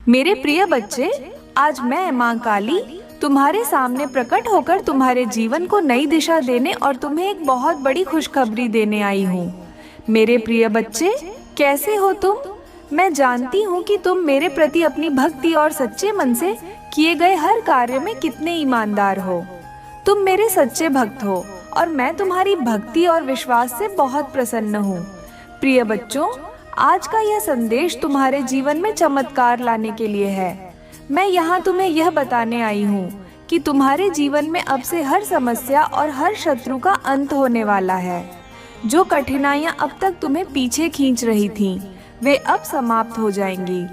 मेरे प्रिय बच्चे, आज मैं माँ काली तुम्हारे सामने प्रकट होकर तुम्हारे जीवन को नई दिशा देने और तुम्हें एक बहुत बड़ी खुशखबरी देने आई हूँ। मेरे प्रिय बच्चे, कैसे हो तुम? मैं जानती हूँ कि तुम मेरे प्रति अपनी भक्ति और सच्चे मन से किए गए हर कार्य में कितने ईमानदार हो। तुम मेरे सच्चे भक्त हो और मैं तुम्हारी भक्ति और विश्वास से बहुत प्रसन्न हूँ। प्रिय बच्चों, आज का यह संदेश तुम्हारे जीवन में चमत्कार लाने के लिए है। मैं यहाँ तुम्हें यह बताने आई हूँ कि तुम्हारे जीवन में अब से हर समस्या और हर शत्रु का अंत होने वाला है। जो कठिनाइयाँ अब तक तुम्हें पीछे खींच रही थीं, वे अब समाप्त हो जाएंगी।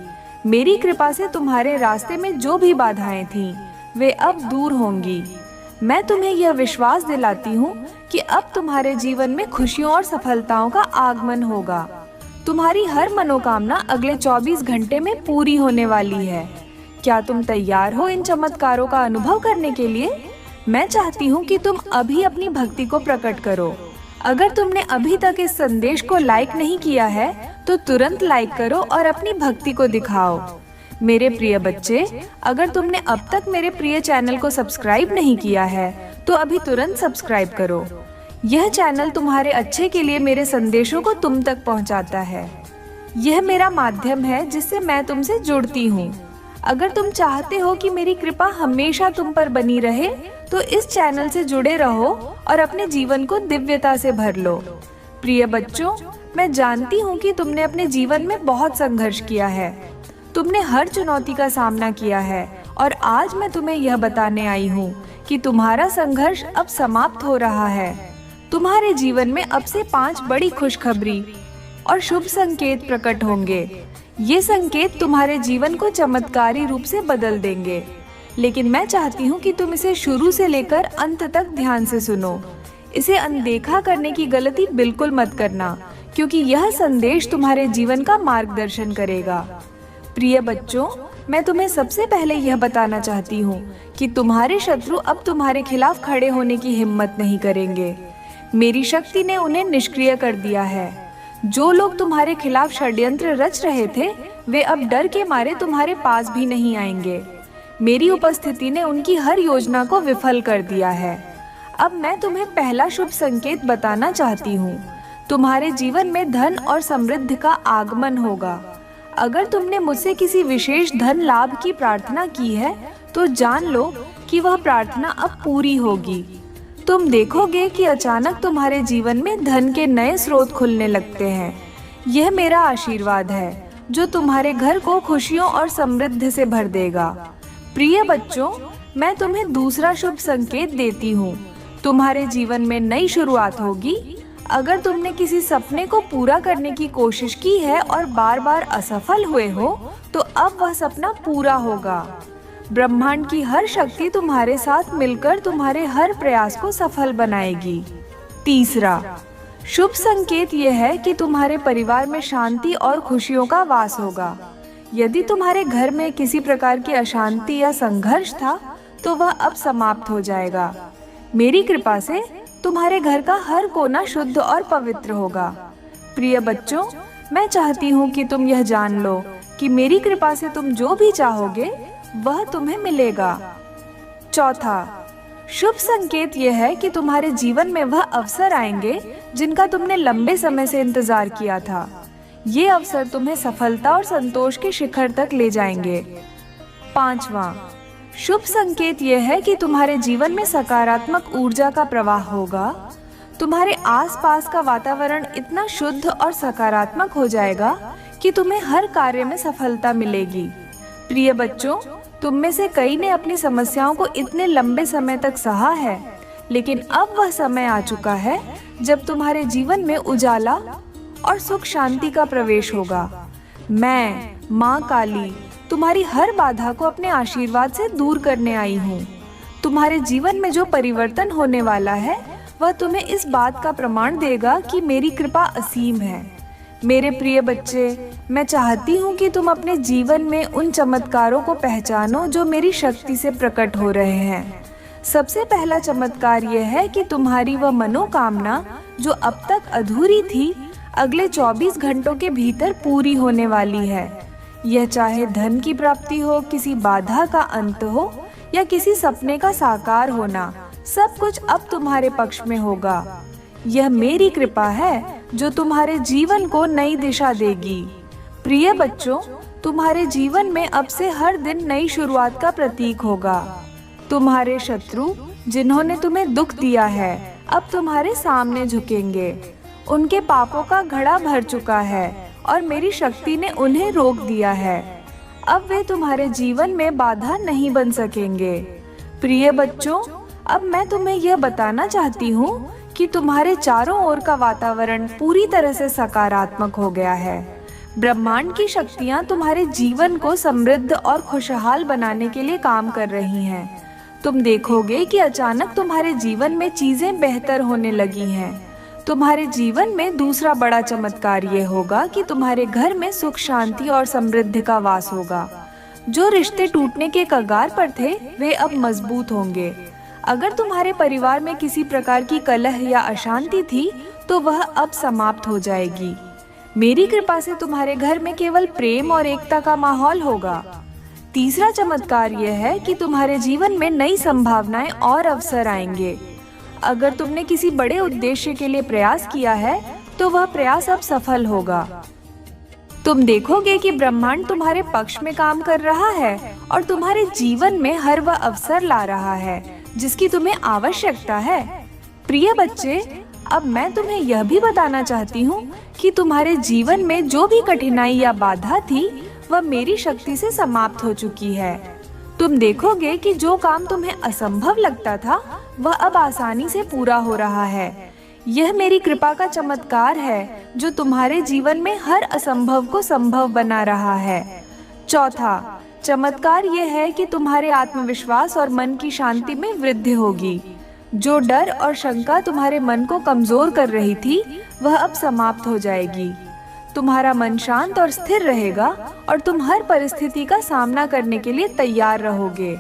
मेरी कृपा से तुम्हारे रास्ते में जो भी बाधाएं थीं, वे अब दूर होंगी। मैं तुम्हें यह विश्वास दिलाती हूँ कि अब तुम्हारे जीवन में खुशियों और सफलताओं का आगमन होगा। तुम्हारी हर मनोकामना अगले 24 घंटे में पूरी होने वाली है। क्या तुम तैयार हो इन चमत्कारों का अनुभव करने के लिए? मैं चाहती हूँ कि तुम अभी अपनी भक्ति को प्रकट करो। अगर तुमने अभी तक इस संदेश को लाइक नहीं किया है, तो तुरंत लाइक करो और अपनी भक्ति को दिखाओ। मेरे प्रिय बच्चे, अगर तुमने अब तक मेरे प्रिय चैनल को सब्सक्राइब नहीं किया है, तो अभी तुरंत सब्सक्राइब करो। यह चैनल तुम्हारे अच्छे के लिए मेरे संदेशों को तुम तक पहुंचाता है। यह मेरा माध्यम है जिससे मैं तुमसे जुड़ती हूँ। अगर तुम चाहते हो कि मेरी कृपा हमेशा तुम पर बनी रहे, तो इस चैनल से जुड़े रहो और अपने जीवन को दिव्यता से भर लो। प्रिय बच्चों, मैं जानती हूँ कि तुमने अपने जीवन में बहुत संघर्ष किया है। तुमने हर चुनौती का सामना किया है और आज मैं तुम्हें यह बताने आई हूँ कि तुम्हारा संघर्ष अब समाप्त हो रहा है। तुम्हारे जीवन में अब से 5 बड़ी खुशखबरी और शुभ संकेत प्रकट होंगे। ये संकेत तुम्हारे जीवन को चमत्कारी रूप से बदल देंगे। लेकिन मैं चाहती हूँ कि तुम इसे शुरू से लेकर अंत तक ध्यान से सुनो। इसे अनदेखा करने की गलती बिल्कुल मत करना, क्योंकि यह संदेश तुम्हारे जीवन का मार्गदर्शन करेगा। प्रिय बच्चों, मैं तुम्हें सबसे पहले यह बताना चाहती हूँ कि तुम्हारे शत्रु अब तुम्हारे खिलाफ खड़े होने की हिम्मत नहीं करेंगे। मेरी शक्ति ने उन्हें निष्क्रिय कर दिया है। जो लोग तुम्हारे खिलाफ षड्यंत्र रच रहे थे, वे अब डर के मारे तुम्हारे पास भी नहीं आएंगे। मेरी उपस्थिति ने उनकी हर योजना को विफल कर दिया है। अब मैं तुम्हें पहला शुभ संकेत बताना चाहती हूँ। तुम्हारे जीवन में धन और समृद्धि का आगमन होगा। अगर तुमने मुझसे किसी विशेष धन लाभ की प्रार्थना की है, तो जान लो कि वह प्रार्थना अब पूरी होगी। तुम देखोगे कि अचानक तुम्हारे जीवन में धन के नए स्रोत खुलने लगते हैं। यह मेरा आशीर्वाद है जो तुम्हारे घर को खुशियों और समृद्धि से भर देगा। प्रिय बच्चों, मैं तुम्हें दूसरा शुभ संकेत देती हूँ। तुम्हारे जीवन में नई शुरुआत होगी। अगर तुमने किसी सपने को पूरा करने की कोशिश की है और बार बार असफल हुए हो, तो अब वह सपना पूरा होगा। ब्रह्मांड की हर शक्ति तुम्हारे साथ मिलकर तुम्हारे हर प्रयास को सफल बनाएगी। तीसरा शुभ संकेत यह है कि तुम्हारे परिवार में शांति और खुशियों का वास होगा। यदि तुम्हारे घर में किसी प्रकार की अशांति या संघर्ष था, तो वह अब समाप्त हो जाएगा। मेरी कृपा से तुम्हारे घर का हर कोना शुद्ध और पवित्र होगा। प्रिय बच्चों, मैं चाहती हूँ कि तुम यह जान लो कि मेरी कृपा से तुम जो भी चाहोगे, वह तुम्हें मिलेगा। चौथा शुभ संकेत यह है कि तुम्हारे जीवन में वह अवसर आएंगे जिनका तुमने लंबे समय से इंतजार किया था। ये अवसर तुम्हें सफलता और संतोष के शिखर तक ले जाएंगे। पांचवा शुभ संकेत यह है कि तुम्हारे जीवन में सकारात्मक ऊर्जा का प्रवाह होगा। तुम्हारे आसपास का वातावरण इतना शुद्ध और सकारात्मक हो जाएगा कि तुम्हें हर कार्य में सफलता मिलेगी। प्रिय बच्चों, तुम में से कई ने अपनी समस्याओं को इतने लंबे समय तक सहा है, लेकिन अब वह समय आ चुका है जब तुम्हारे जीवन में उजाला और सुख शांति का प्रवेश होगा। मैं माँ काली तुम्हारी हर बाधा को अपने आशीर्वाद से दूर करने आई हूँ। तुम्हारे जीवन में जो परिवर्तन होने वाला है, वह तुम्हें इस बात का प्रमाण देगा कि मेरी कृपा असीम है। मेरे प्रिय बच्चे, मैं चाहती हूँ कि तुम अपने जीवन में उन चमत्कारों को पहचानो जो मेरी शक्ति से प्रकट हो रहे हैं। सबसे पहला चमत्कार यह है कि तुम्हारी वह मनोकामना जो अब तक अधूरी थी, अगले 24 घंटों के भीतर पूरी होने वाली है। यह चाहे धन की प्राप्ति हो, किसी बाधा का अंत हो या किसी सपने का साकार होना, सब कुछ अब तुम्हारे पक्ष में होगा। यह मेरी कृपा है जो तुम्हारे जीवन को नई दिशा देगी। प्रिय बच्चों, तुम्हारे जीवन में अब से हर दिन नई शुरुआत का प्रतीक होगा। तुम्हारे शत्रु जिन्होंने तुम्हें दुख दिया है अब तुम्हारे सामने झुकेंगे। उनके पापों का घड़ा भर चुका है और मेरी शक्ति ने उन्हें रोक दिया है। अब वे तुम्हारे जीवन में बाधा नहीं बन सकेंगे। प्रिय बच्चों, अब मैं तुम्हें यह बताना चाहती हूँ कि तुम्हारे चारों ओर का वातावरण पूरी तरह से सकारात्मक हो गया है। ब्रह्मांड की शक्तियाँ तुम्हारे जीवन को समृद्ध और खुशहाल बनाने के लिए काम कर रही हैं। तुम देखोगे कि अचानक तुम्हारे जीवन में चीजें बेहतर होने लगी हैं। तुम्हारे जीवन में दूसरा बड़ा चमत्कार ये होगा कि तुम्हारे घर में सुख, शांति और समृद्धि का वास होगा। जो रिश्ते टूटने के कगार पर थे वे अब मजबूत होंगे। अगर तुम्हारे परिवार में किसी प्रकार की कलह या अशांति थी तो वह अब समाप्त हो जाएगी। मेरी कृपा से तुम्हारे घर में केवल प्रेम और एकता का माहौल होगा। तीसरा चमत्कार यह है कि तुम्हारे जीवन में नई संभावनाएं और अवसर आएंगे। अगर तुमने किसी बड़े उद्देश्य के लिए प्रयास किया है तो वह प्रयास अब सफल होगा। तुम देखोगे कि ब्रह्मांड तुम्हारे पक्ष में काम कर रहा है और तुम्हारे जीवन में हर वह अवसर ला रहा है जिसकी तुम्हें आवश्यकता है। प्रिय बच्चे, अब मैं तुम्हें यह भी बताना चाहती हूँ कि तुम्हारे जीवन में जो भी कठिनाई या बाधा थी वह मेरी शक्ति से समाप्त हो चुकी है। तुम देखोगे कि जो काम तुम्हें असंभव लगता था वह अब आसानी से पूरा हो रहा है। यह मेरी कृपा का चमत्कार है जो तुम्हारे जीवन में हर असंभव को संभव बना रहा है। चौथा चमत्कार यह है कि तुम्हारे आत्मविश्वास और मन की शांति में वृद्धि होगी। जो डर और शंका तुम्हारे मन को कमजोर कर रही थी वह अब समाप्त हो जाएगी। तुम्हारा मन शांत और स्थिर रहेगा और तुम हर परिस्थिति का सामना करने के लिए तैयार रहोगे।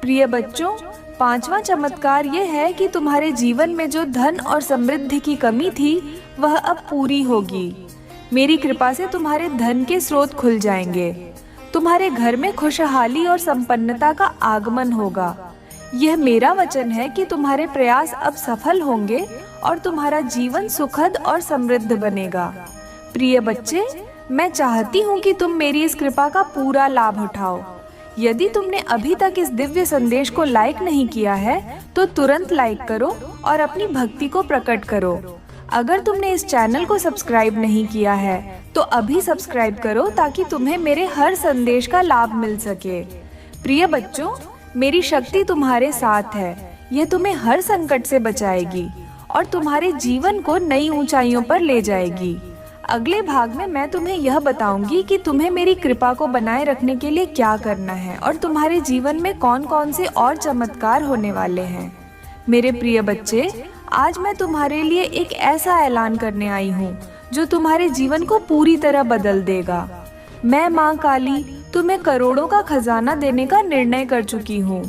प्रिय बच्चों, पांचवा चमत्कार यह है कि तुम्हारे जीवन में जो धन और समृद्धि की कमी थी वह अब पूरी होगी। मेरी कृपा से तुम्हारे धन के स्रोत खुल जाएंगे। तुम्हारे घर में खुशहाली और संपन्नता का आगमन होगा। यह मेरा वचन है कि तुम्हारे प्रयास अब सफल होंगे और तुम्हारा जीवन सुखद और समृद्ध बनेगा। प्रिय बच्चे, मैं चाहती हूँ कि तुम मेरी इस कृपा का पूरा लाभ उठाओ। यदि तुमने अभी तक इस दिव्य संदेश को लाइक नहीं किया है तो तुरंत लाइक करो और अपनी भक्ति को प्रकट करो। अगर तुमने इस चैनल को सब्सक्राइब नहीं किया है तो अभी सब्सक्राइब करो ताकि तुम्हें मेरे हर संदेश का लाभ मिल सके। प्रिय बच्चों, मेरी शक्ति तुम्हारे साथ है। यह तुम्हें हर संकट से बचाएगी और तुम्हारे जीवन को नई ऊंचाइयों पर ले जाएगी। अगले भाग में मैं तुम्हें यह बताऊंगी कि तुम्हें मेरी कृपा को बनाए रखने के लिए क्या करना है और तुम्हारे जीवन में कौन कौन से और चमत्कार होने वाले हैं। मेरे प्रिय बच्चे, आज मैं तुम्हारे लिए एक ऐसा ऐलान करने आई हूँ जो तुम्हारे जीवन को पूरी तरह बदल देगा। मैं माँ काली तुम्हें करोड़ों का खजाना देने का निर्णय कर चुकी हूँ।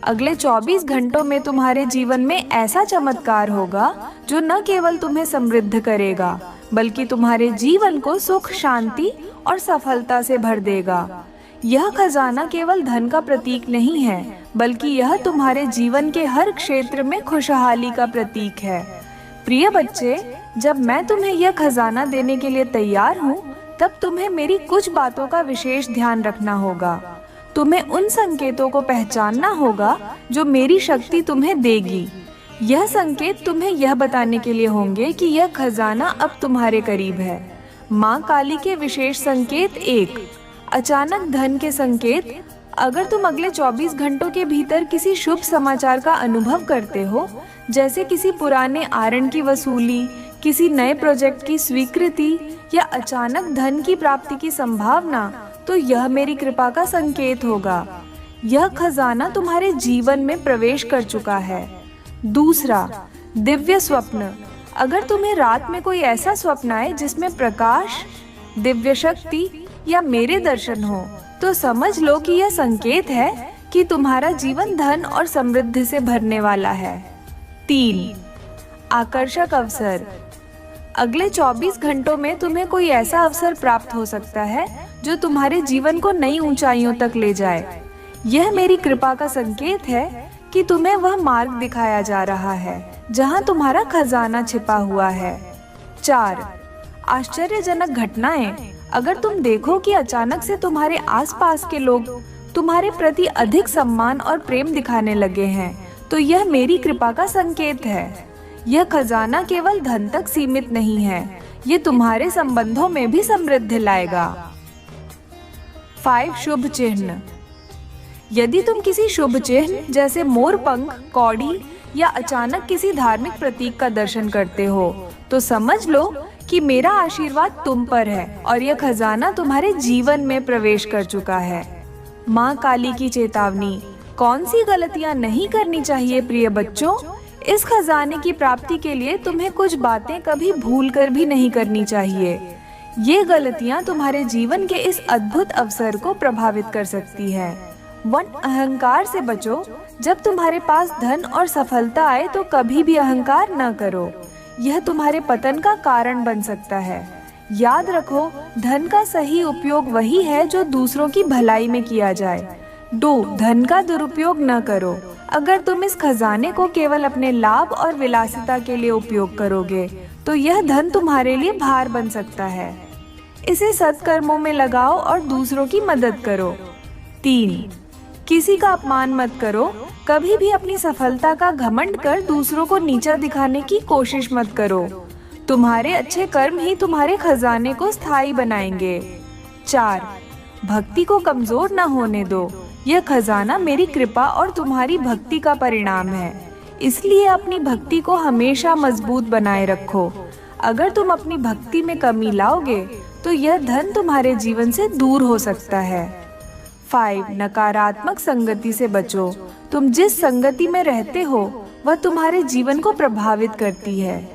अगले 24 घंटों में तुम्हारे जीवन में ऐसा चमत्कार होगा जो न केवल तुम्हें समृद्ध करेगा बल्कि तुम्हारे जीवन को सुख, शांति और सफलता से भर देगा। यह खजाना केवल धन का प्रतीक नहीं है बल्कि यह तुम्हारे जीवन के हर क्षेत्र में खुशहाली का प्रतीक है। प्रिय बच्चे, जब मैं तुम्हें यह खजाना देने के लिए तैयार हूँ तब तुम्हें मेरी कुछ बातों का विशेष ध्यान रखना होगा। तुम्हें उन संकेतों को पहचानना होगा जो मेरी शक्ति तुम्हें देगी। यह संकेत तुम्हें यह बताने के लिए होंगे कि यह खजाना अब तुम्हारे करीब है। माँ काली के विशेष संकेत 1, अचानक धन के संकेत। अगर तुम अगले 24 घंटों के भीतर किसी शुभ समाचार का अनुभव करते हो, जैसे किसी पुराने आरण की वसूली, किसी नए प्रोजेक्ट की स्वीकृति या अचानक धन की प्राप्ति की संभावना, तो यह मेरी कृपा का संकेत होगा। यह खजाना तुम्हारे जीवन में प्रवेश कर चुका है। दूसरा, दिव्य स्वप्न। अगर तुम्हें रात में कोई ऐसा स्वप्न आए जिसमें प्रकाश, दिव्य शक्ति या मेरे दर्शन हो तो समझ लो कि यह संकेत है कि तुम्हारा जीवन धन और समृद्धि से भरने वाला है। 3, आकर्षक अवसर। अगले 24 घंटों में तुम्हें कोई ऐसा अवसर प्राप्त हो सकता है जो तुम्हारे जीवन को नई ऊंचाइयों तक ले जाए। यह मेरी कृपा का संकेत है कि तुम्हें वह मार्ग दिखाया जा रहा है जहां तुम्हारा खजाना छिपा हुआ है। 4. आश्चर्यजनक घटनाएं। अगर तुम देखो कि अचानक से तुम्हारे आसपास के लोग तुम्हारे प्रति अधिक सम्मान और प्रेम दिखाने लगे हैं, तो यह मेरी कृपा का संकेत है। यह खजाना केवल धन तक सीमित नहीं है, ये तुम्हारे संबंधों में भी समृद्धि लाएगा। 5. शुभ चिन्ह। यदि तुम किसी शुभ चिन्ह जैसे मोर पंख, कौड़ी या अचानक किसी धार्मिक प्रतीक का दर्शन करते हो, तो समझ लो कि मेरा आशीर्वाद तुम पर है और यह खजाना तुम्हारे जीवन में प्रवेश कर चुका है। माँ काली की चेतावनी। कौन सी गलतियाँ नहीं करनी चाहिए प्रिय बच्चों? इस खजाने की प्राप्ति के लिए तुम्हें कुछ बातें कभी भूलकर भी नहीं करनी चाहिए। ये गलतियाँ तुम्हारे जीवन के इस अद्भुत अवसर को प्रभावित कर सकती है। 1. अहंकार से बचो। जब तुम्हारे पास धन और सफलता आए तो कभी भी अहंकार न करो, यह तुम्हारे पतन का कारण बन सकता है। याद रखो, धन का सही उपयोग वही है जो दूसरों की भलाई में किया जाए। 2. धन का दुरुपयोग न करो। अगर तुम इस खजाने को केवल अपने लाभ और विलासिता के लिए उपयोग करोगे, तो यह धन तुम्हारे लिए भार बन सकता है। इसे सत्कर्मों में लगाओ और दूसरों की मदद करो। 3. किसी का अपमान मत करो। कभी भी अपनी सफलता का घमंड कर दूसरों को नीचा दिखाने की कोशिश मत करो। तुम्हारे अच्छे कर्म ही तुम्हारे खजाने को स्थायी बनाएंगे। 4. भक्ति को कमजोर न होने दो। यह खजाना मेरी कृपा और तुम्हारी भक्ति का परिणाम है, इसलिए अपनी भक्ति को हमेशा मजबूत बनाए रखो। अगर तुम अपनी भक्ति में कमी लाओगे तो यह धन तुम्हारे जीवन से दूर हो सकता है। 5. नकारात्मक संगति से बचो। तुम जिस संगति में रहते हो वह तुम्हारे जीवन को प्रभावित करती है।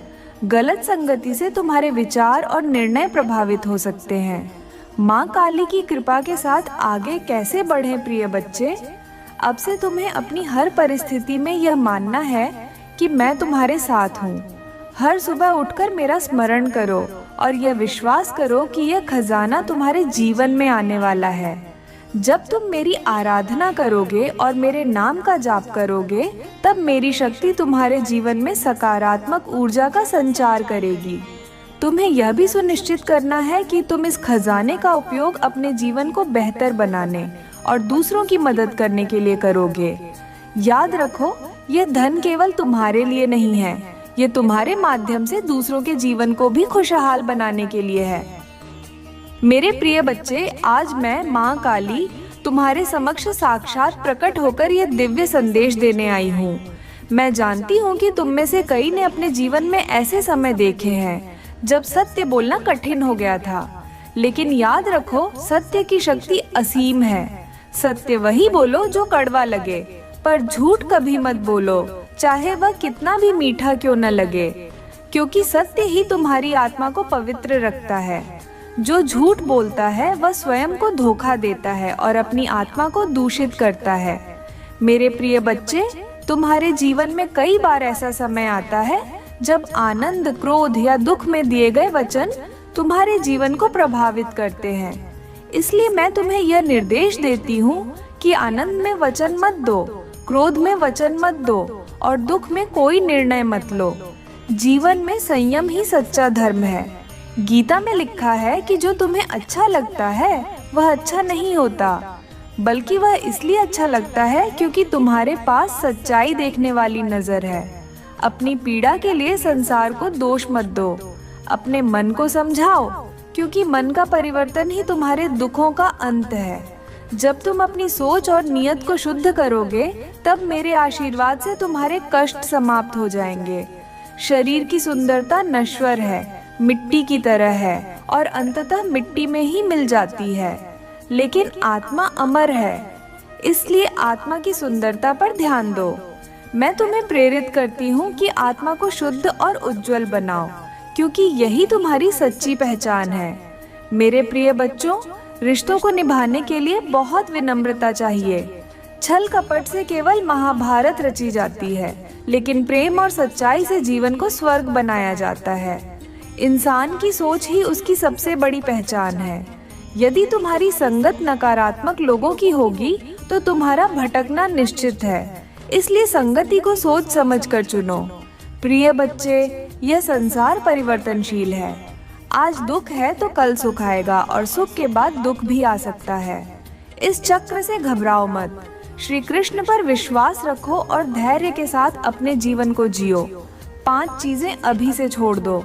गलत संगति से तुम्हारे विचार और निर्णय प्रभावित हो सकते हैं। माँ काली की कृपा के साथ आगे कैसे बढ़ें प्रिय बच्चे? अब से तुम्हें अपनी हर परिस्थिति में यह मानना है कि मैं तुम्हारे साथ हूँ। हर सुबह उठकर मेरा स्मरण करो और यह विश्वास करो कि यह खजाना तुम्हारे जीवन में आने वाला है। जब तुम मेरी आराधना करोगे और मेरे नाम का जाप करोगे, तब मेरी शक्ति तुम्हारे जीवन में सकारात्मक ऊर्जा का संचार करेगी। तुम्हें यह भी सुनिश्चित करना है कि तुम इस खजाने का उपयोग अपने जीवन को बेहतर बनाने और दूसरों की मदद करने के लिए करोगे। याद रखो, यह धन केवल तुम्हारे लिए नहीं है, ये तुम्हारे माध्यम से दूसरों के जीवन को भी खुशहाल बनाने के लिए है। मेरे प्रिय बच्चे, आज मैं माँ काली तुम्हारे समक्ष साक्षात प्रकट होकर यह दिव्य संदेश देने आई हूँ। मैं जानती हूँ कि तुम में से कई ने अपने जीवन में ऐसे समय देखे हैं जब सत्य बोलना कठिन हो गया था, लेकिन याद रखो, सत्य की शक्ति असीम है। सत्य वही बोलो जो कड़वा लगे, पर झूठ कभी मत बोलो, चाहे वह कितना भी मीठा क्यों न लगे, क्योंकि सत्य ही तुम्हारी आत्मा को पवित्र रखता है। जो झूठ बोलता है वह स्वयं को धोखा देता है और अपनी आत्मा को दूषित करता है। मेरे प्रिय बच्चे, तुम्हारे जीवन में कई बार ऐसा समय आता है जब आनंद, क्रोध या दुख में दिए गए वचन तुम्हारे जीवन को प्रभावित करते हैं। इसलिए मैं तुम्हें यह निर्देश देती हूँ कि आनंद में वचन मत दो, क्रोध में वचन मत दो और दुख में कोई निर्णय मत लो। जीवन में संयम ही सच्चा धर्म है। गीता में लिखा है कि जो तुम्हें अच्छा लगता है वह अच्छा नहीं होता, बल्कि वह इसलिए अच्छा लगता है क्योंकि तुम्हारे पास सच्चाई देखने वाली नजर है। अपनी पीड़ा के लिए संसार को दोष मत दो, अपने मन को समझाओ, क्योंकि मन का परिवर्तन ही तुम्हारे दुखों का अंत है। जब तुम अपनी सोच और नियत को शुद्ध करोगे, तब मेरे आशीर्वाद से तुम्हारे कष्ट समाप्त हो जाएंगे। शरीर की सुंदरता नश्वर है, मिट्टी की तरह है और अंततः मिट्टी में ही मिल जाती है, लेकिन आत्मा अमर है। इसलिए आत्मा की सुंदरता पर ध्यान दो। मैं तुम्हें प्रेरित करती हूँ कि आत्मा को शुद्ध और उज्जवल बनाओ, क्योंकि यही तुम्हारी सच्ची पहचान है। मेरे प्रिय बच्चों, रिश्तों को निभाने के लिए बहुत विनम्रता चाहिए। छल कपट से केवल महाभारत रची जाती है, लेकिन प्रेम और सच्चाई से जीवन को स्वर्ग बनाया जाता है। इंसान की सोच ही उसकी सबसे बड़ी पहचान है। यदि तुम्हारी संगत नकारात्मक लोगों की होगी तो तुम्हारा भटकना निश्चित है। इसलिए संगति को सोच समझ कर चुनो। प्रिय बच्चे, यह संसार परिवर्तनशील है। आज दुख है तो कल सुख आएगा और सुख के बाद दुख भी आ सकता है। इस चक्र से घबराओ मत। श्री कृष्ण पर विश्वास रखो और धैर्य के साथ अपने जीवन को जियो। 5 चीजें अभी से छोड़ दो।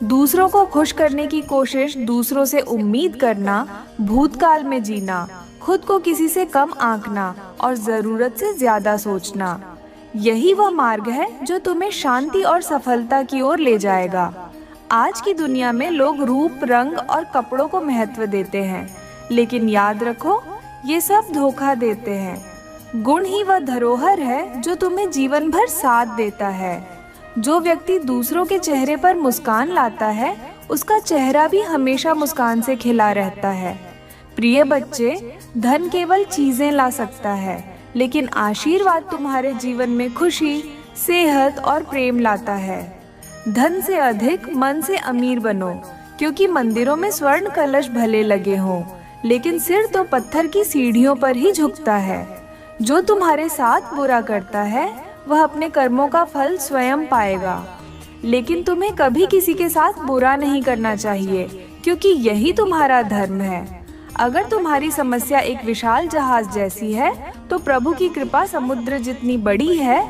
दूसरों को खुश करने की कोशिश, दूसरों से उम्मीद करना, भूतकाल में जीना, खुद को किसी से कम आंकना और जरूरत से ज्यादा सोचना, यही वह मार्ग है जो तुम्हें शांति और सफलता की ओर ले जाएगा। आज की दुनिया में लोग रूप, रंग और कपड़ों को महत्व देते हैं, लेकिन याद रखो ये सब धोखा देते हैं। गुण ही वह धरोहर है जो तुम्हें जीवन भर साथ देता है। जो व्यक्ति दूसरों के चेहरे पर मुस्कान लाता है, उसका चेहरा भी हमेशा मुस्कान से खिला रहता है। प्रिय बच्चे, धन केवल चीजें ला सकता है, लेकिन आशीर्वाद तुम्हारे जीवन में खुशी, सेहत और प्रेम लाता है। धन से अधिक मन से अमीर बनो, क्योंकि मंदिरों में स्वर्ण कलश भले लगे हों, लेकिन सिर तो पत्थर की सीढ़ियों पर ही झुकता है। जो तुम्हारे साथ बुरा करता है वह अपने कर्मों का फल स्वयं पाएगा। लेकिन तुम्हें कभी किसी के साथ बुरा नहीं करना चाहिए, क्योंकि यही तुम्हारा धर्म है। अगर तुम्हारी समस्या एक विशाल जहाज जैसी है तो प्रभु की कृपा समुद्र जितनी बड़ी है।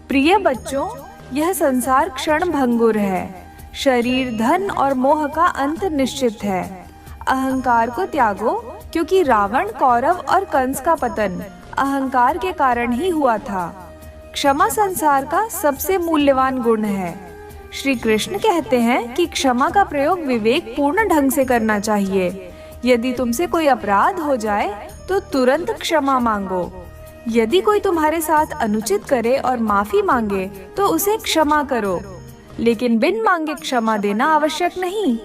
प्रिय बच्चों, यह संसार क्षण भंगुर है। शरीर, धन और मोह का अंत निश्चित है। अहंकार को त्यागो, क्योंकि रावण, कौरव और कंस का पतन अहंकार के कारण ही हुआ था। क्षमा संसार का सबसे मूल्यवान गुण है। श्री कृष्ण कहते हैं कि क्षमा का प्रयोग विवेक पूर्ण ढंग से करना चाहिए। यदि तुमसे कोई अपराध हो जाए तो तुरंत क्षमा मांगो। यदि कोई तुम्हारे साथ अनुचित करे और माफी मांगे तो उसे क्षमा करो, लेकिन बिन मांगे क्षमा देना आवश्यक नहीं।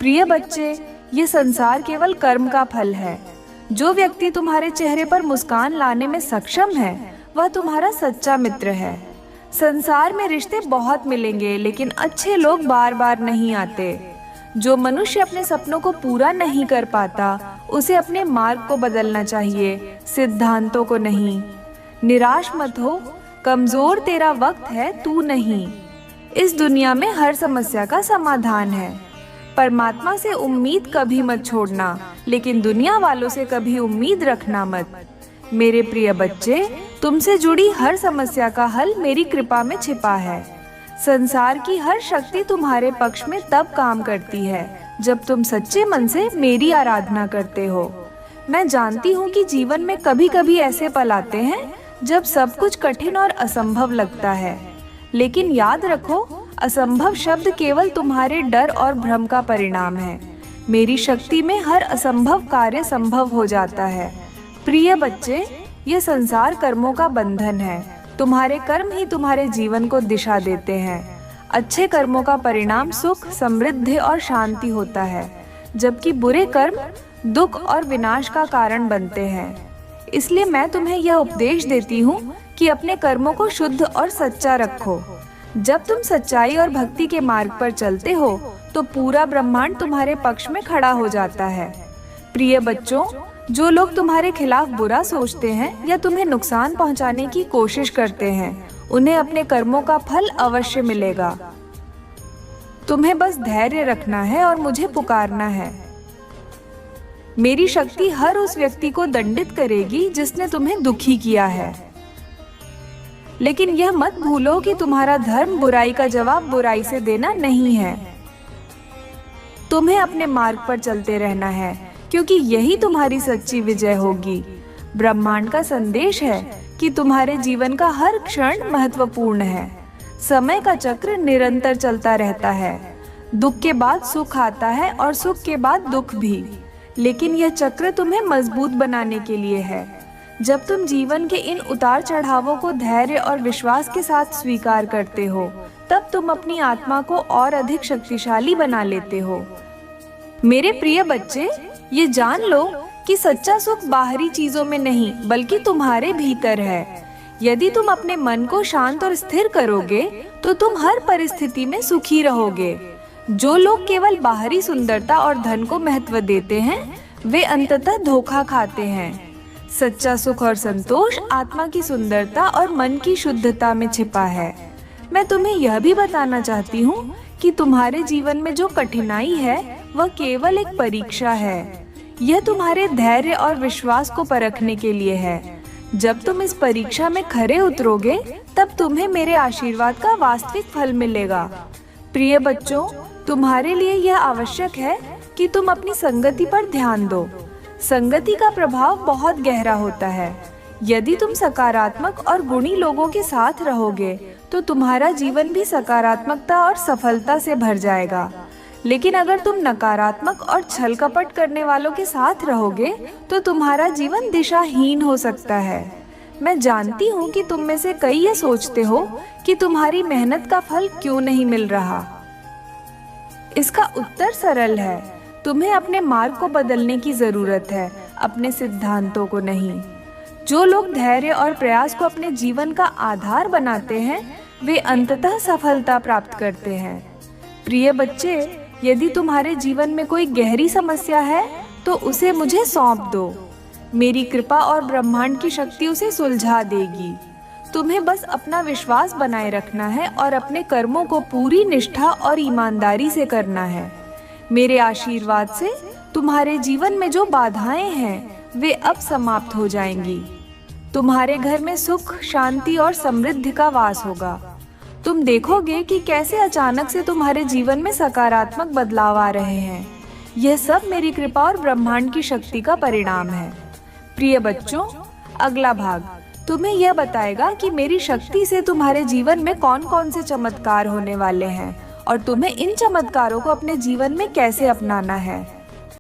प्रिय बच्चे, ये संसार केवल कर्म का फल है। जो व्यक्ति तुम्हारे चेहरे पर मुस्कान लाने में सक्षम है वह तुम्हारा सच्चा मित्र है। संसार में रिश्ते बहुत मिलेंगे, लेकिन अच्छे लोग बार बार नहीं आते। जो मनुष्य अपने सपनों को पूरा नहीं कर पाता उसे अपने मार्ग को बदलना चाहिए, सिद्धांतों को नहीं। निराश मत हो, कमजोर तेरा वक्त है, तू नहीं। इस दुनिया में हर समस्या का समाधान है। परमात्मा से उम्मीद कभी मत छोड़ना, लेकिन दुनिया वालों से कभी उम्मीद रखना मत। मेरे प्रिय बच्चे, तुमसे जुड़ी हर समस्या का हल मेरी कृपा में छिपा है। संसार की हर शक्ति तुम्हारे पक्ष में तब काम करती है जब तुम सच्चे मन से मेरी आराधना करते हो। मैं जानती हूँ कि जीवन में कभी कभी ऐसे पल आते हैं जब सब कुछ कठिन और असंभव लगता है, लेकिन याद रखो, असंभव शब्द केवल तुम्हारे डर और भ्रम का परिणाम है। मेरी शक्ति में हर असंभव कार्य संभव हो जाता है। प्रिय बच्चे, ये संसार कर्मों का बंधन है। तुम्हारे कर्म ही तुम्हारे जीवन को दिशा देते हैं। अच्छे कर्मों का परिणाम सुख, समृद्धि और शांति होता है, जबकि बुरे कर्म दुख और विनाश का कारण बनते हैं। इसलिए मैं तुम्हें यह उपदेश देती हूँ कि अपने कर्मों को शुद्ध और सच्चा रखो। जब तुम सच्चाई और भक्ति के मार्ग पर चलते हो तो पूरा ब्रह्मांड तुम्हारे पक्ष में खड़ा हो जाता है। प्रिय बच्चों, जो लोग तुम्हारे खिलाफ बुरा सोचते हैं या तुम्हें नुकसान पहुंचाने की कोशिश करते हैं, उन्हें अपने कर्मों का फल अवश्य मिलेगा। तुम्हें बस धैर्य रखना है और मुझे पुकारना है। मेरी शक्ति हर उस व्यक्ति को दंडित करेगी जिसने तुम्हें दुखी किया है। लेकिन यह मत भूलो कि तुम्हारा धर्म बुराई का जवाब बुराई से देना नहीं है। तुम्हें अपने मार्ग पर चलते रहना है, क्योंकि यही तुम्हारी सच्ची विजय होगी। ब्रह्मांड का संदेश है कि तुम्हारे जीवन का हर क्षण महत्वपूर्ण है। समय का चक्र निरंतर चलता रहता है। दुख के बाद सुख आता है और सुख के बाद दुख भी, लेकिन यह चक्र तुम्हें मजबूत बनाने के लिए है। जब तुम जीवन के इन उतार चढ़ावों को धैर्य और विश्वास के साथ स्वीकार करते हो, तब तुम अपनी आत्मा को और अधिक शक्तिशाली बना लेते हो। मेरे प्रिय बच्चे, ये जान लो कि सच्चा सुख बाहरी चीजों में नहीं बल्कि तुम्हारे भीतर है। यदि तुम अपने मन को शांत और स्थिर करोगे तो तुम हर परिस्थिति में सुखी रहोगे। जो लोग केवल बाहरी सुंदरता और धन को महत्व देते हैं, वे अंततः धोखा खाते हैं। सच्चा सुख और संतोष आत्मा की सुंदरता और मन की शुद्धता में छिपा है। मैं तुम्हें यह भी बताना चाहती हूँ कि तुम्हारे जीवन में जो कठिनाई है वह केवल एक परीक्षा है। यह तुम्हारे धैर्य और विश्वास को परखने के लिए है। जब तुम इस परीक्षा में खरे उतरोगे तब तुम्हें मेरे आशीर्वाद का वास्तविक फल मिलेगा। प्रिय बच्चों, तुम्हारे लिए यह आवश्यक है कि तुम अपनी संगति पर ध्यान दो। संगति का प्रभाव बहुत गहरा होता है। यदि तुम सकारात्मक और गुणी लोगों के साथ रहोगे तो तुम्हारा जीवन भी सकारात्मकता और सफलता से भर जाएगा। लेकिन अगर तुम नकारात्मक और छल कपट करने वालों के साथ रहोगे तो तुम्हारा जीवन दिशाहीन हो सकता है। मैं जानती हूँ कि तुम में से कई ये सोचते हो कि तुम्हारी मेहनत का फल क्यों नहीं मिल रहा। इसका उत्तर सरल है। तुम्हें अपने मार्ग को बदलने की जरूरत है, अपने सिद्धांतों को नहीं। जो लोग धैर्य और प्रयास को अपने जीवन का आधार बनाते हैं वे अंततः सफलता प्राप्त करते हैं। प्रिय बच्चे, यदि तुम्हारे जीवन में कोई गहरी समस्या है तो उसे मुझे सौंप दो। मेरी कृपा और ब्रह्मांड की शक्ति उसे सुलझा देगी। तुम्हें बस अपना विश्वास बनाए रखना है और अपने कर्मों को पूरी निष्ठा और ईमानदारी से करना है। मेरे आशीर्वाद से तुम्हारे जीवन में जो बाधाएं हैं वे अब समाप्त हो जाएंगी। तुम्हारे घर में सुख, शांति और समृद्धि का वास होगा। तुम देखोगे कि कैसे अचानक से तुम्हारे जीवन में सकारात्मक बदलाव आ रहे हैं। यह सब मेरी कृपा और ब्रह्मांड की शक्ति का परिणाम है। प्रिय बच्चों, अगला भाग तुम्हें यह बताएगा कि मेरी शक्ति से तुम्हारे जीवन में कौन कौन से चमत्कार होने वाले हैं और तुम्हें इन चमत्कारों को अपने जीवन में कैसे अपनाना है।